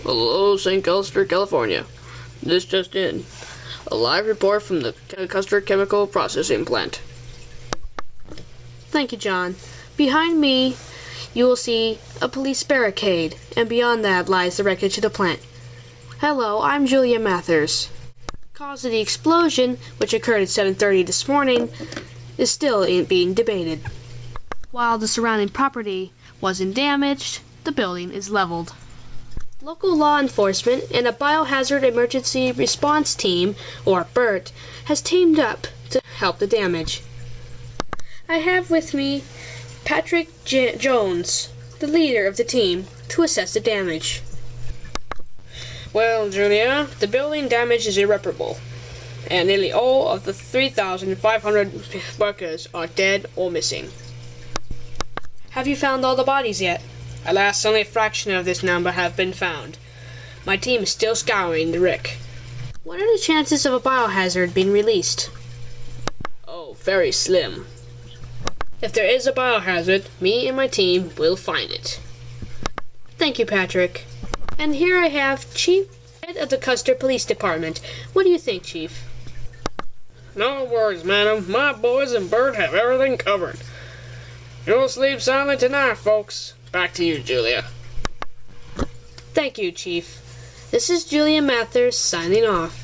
Hello, St Custer, California. This just in. A live report from the Custer Chemical Processing Plant. Thank you, John. Behind me, you will see a police barricade, and beyond that lies the wreckage of the plant. Hello, I'm Julia Mathers. The cause of the explosion, which occurred at 7:30 this morning, is still being debated. While the surrounding property wasn't damaged, the building is leveled. Local law enforcement and a biohazard emergency response team, or BERT, has teamed up to help the damage. I have with me Patrick Jones, the leader of the team, to assess the damage. Well, Julia, the building damage is irreparable, and nearly all of the 3,500 workers are dead or missing. Have you found all the bodies yet? Alas, only a fraction of this number have been found. My team is still scouring the wreck. What are the chances of a biohazard being released? Oh, very slim. If there is a biohazard, me and my team will find it. Thank you, Patrick. And here I have Head of the Custer Police Department. What do you think, Chief? No worries, madam. My boys and Bert have everything covered. You'll sleep soundly tonight, folks. Back to you, Julia. Thank you, Chief. This is Julia Mathers signing off.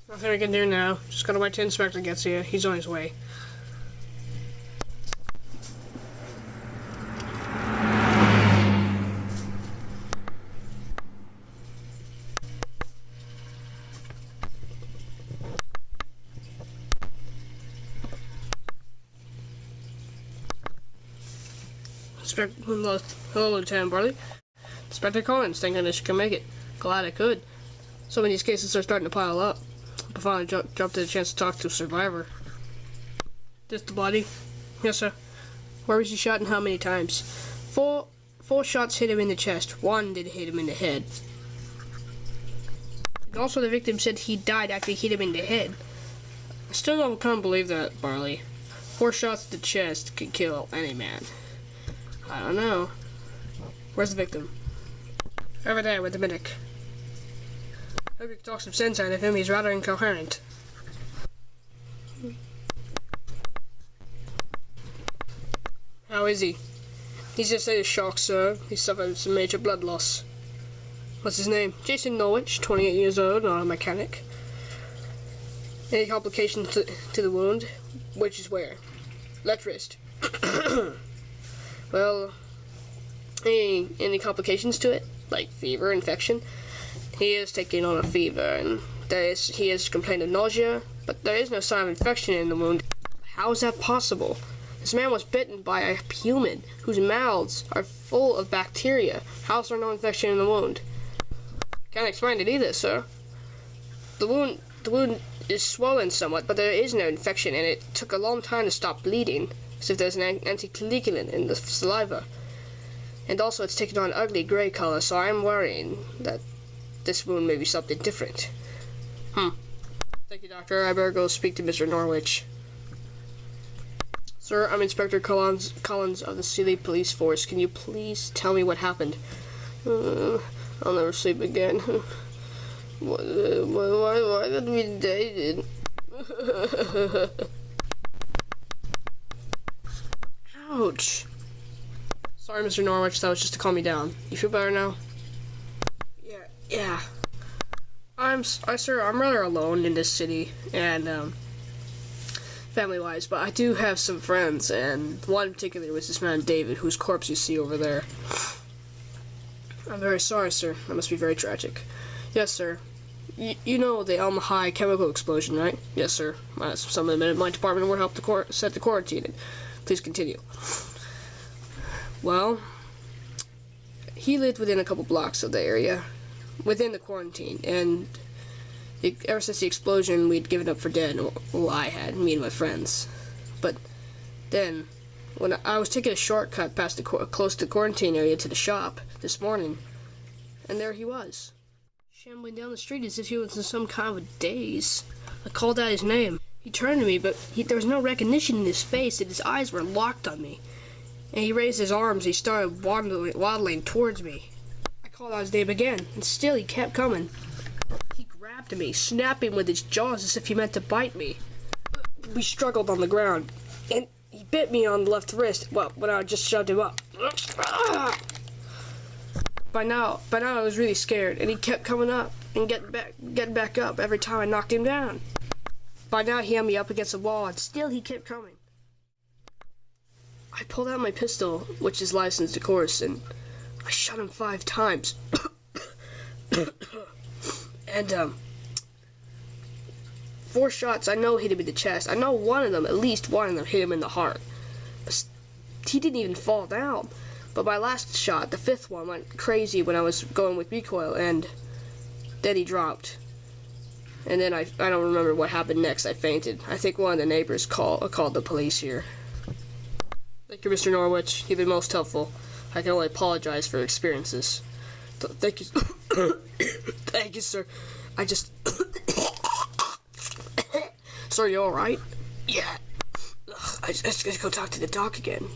Nothing we can do now. Just gotta wait till Inspector gets here. He's on his way. Hello, Lieutenant Barley. Inspector Collins, thank goodness you can make it. Glad I could. So many cases are starting to pile up. I finally jumped at a chance to talk to a survivor. This the body? Yes, sir. Where was he shot and how many times? Four shots hit him in the chest. One did hit him in the head. And also, the victim said he died after he hit him in the head. I still can't believe that, Barley. 4 shots to the chest could kill any man. I don't know. Where's the victim? Over there with the medic. Hope you can talk some sense out of him. He's rather incoherent. How is he? He's just in shock, sir. He suffered some major blood loss. What's his name? Jason Norwich, 28 years old, a mechanic. Any complications to the wound? Which is where? Left wrist. Well, any complications to it? Like fever, infection? He is taking on a fever, and he has complained of nausea, but there is no sign of infection in the wound. How is that possible? This man was bitten by a human whose mouths are full of bacteria. How is there no infection in the wound? Can't explain it either, sir. The wound is swollen somewhat, but there is no infection, and it took a long time to stop bleeding, as if there's an anticoagulant in the saliva. And also, it's taken on an ugly gray color, so I'm worrying that this wound may be something different. Thank you, Doctor. I better go speak to Mr. Norwich. Sir, I'm Inspector Collins of the Cali Police Force. Can you please tell me what happened? I'll never sleep again. Why did we date it? Ouch. Sorry, Mr. Norwich. That was just to calm me down. You feel better now? Yeah. Sir, I'm rather alone in this city, and, family-wise, but I do have some friends, and one in particular was this man, David, whose corpse you see over there. I'm very sorry, sir. That must be very tragic. Yes, sir. You know the Elm High chemical explosion, right? Yes, sir. Some of the men in my department were helped to set the quarantine. Please continue. Well, he lived within a couple blocks of the area, within the quarantine, and ever since the explosion, we'd given up for dead. Well, I had, me and my friends. But Then, when I was taking a shortcut past close to the quarantine area to the shop this morning, and there he was, shambling down the street as if he was in some kind of a daze. I called out his name. He turned to me, but there was no recognition in his face, and his eyes were locked on me. And he raised his arms. He started waddling towards me. I called out his name again, and still he kept coming. He grabbed me, snapping with his jaws as if he meant to bite me. We struggled on the ground, and he bit me on the left wrist. Well, when I just shoved him up. By now I was really scared, and he kept coming up and getting back up every time I knocked him down. By now he had me up against the wall, and still he kept coming. I pulled out my pistol, which is licensed, of course, and I shot him 5 times. And 4 shots I know hit him in the chest. I know at least one of them hit him in the heart. But he didn't even fall down. But my last shot, the 5th one, went crazy when I was going with recoil, and then he dropped. And then I don't remember what happened next. I fainted. I think one of the neighbors called the police here. Thank you, Mr. Norwich. You've been most helpful. I can only apologize for your experiences. Thank you. Thank you, sir. I just... Sir, you alright? Yeah. I just gotta go talk to the doc again.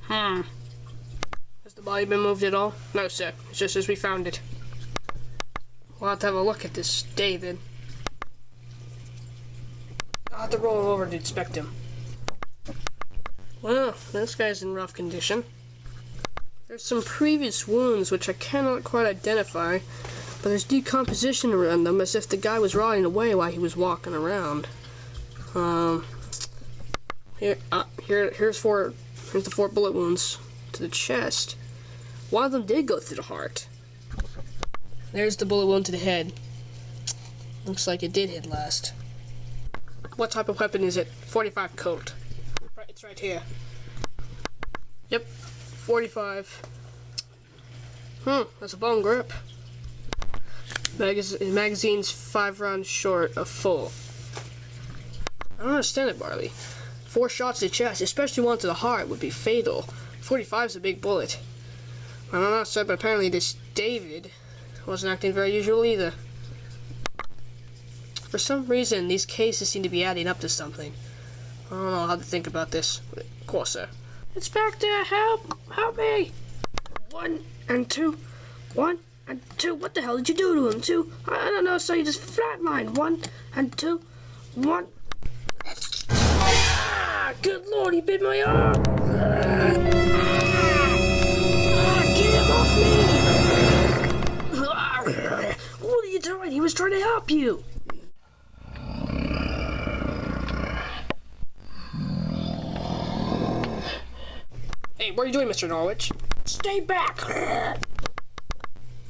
Has the body been moved at all? No, sir. It's just as we found it. We'll have to have a look at this, David. I'll have to roll him over to inspect him. Well, this guy's in rough condition. There's some previous wounds which I cannot quite identify, but there's decomposition around them as if the guy was rotting away while he was walking around. Here's the 4 bullet wounds to the chest. One of them did go through the heart. There's the bullet wound to the head. Looks like it did hit last. What type of weapon is it? 45 Colt. It's right here. Yep, 45. That's a bone grip. Magazine's 5 rounds short of full. I don't understand it, Barley. 4 shots to the chest, especially one to the heart, would be fatal. 45's a big bullet. I don't know, sir, but apparently this David wasn't acting very usual either. For some reason, these cases seem to be adding up to something. I don't know how to think about this. Of course, sir. Inspector, help! Help me! 1 and 2. 1 and 2. What the hell did you do to him? 2. I don't know, so you just flatlined. 1 and 2. 1. Ah, good lord, he bit my arm! Get him off me! What are you doing? He was trying to help you! Hey, what are you doing, Mr. Norwich? Stay back!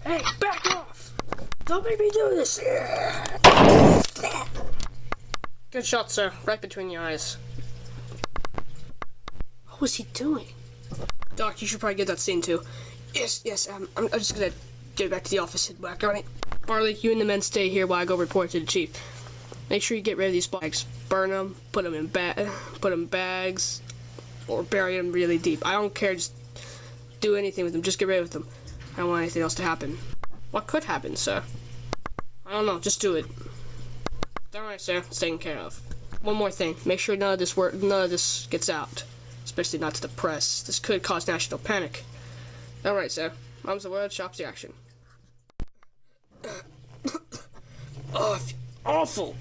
Hey, back off! Don't make me do this! Good shot, sir. Right between your eyes. What was he doing? Doc, you should probably get that scene too. Yes, I'm just gonna get back to the office and whack on it. Barley, you and the men stay here while I go report to the chief. Make sure you get rid of these bags. Burn them, put them in bags, or bury them really deep. I don't care, just do anything with them. Just get rid of them. I don't want anything else to happen. What could happen, sir? I don't know, just do it. Alright, sir, it's taken care of. One more thing, make sure none of this gets out. Especially not to the press. This could cause national panic. Alright, sir. Mom's the word, shop's the action. Oh, awful!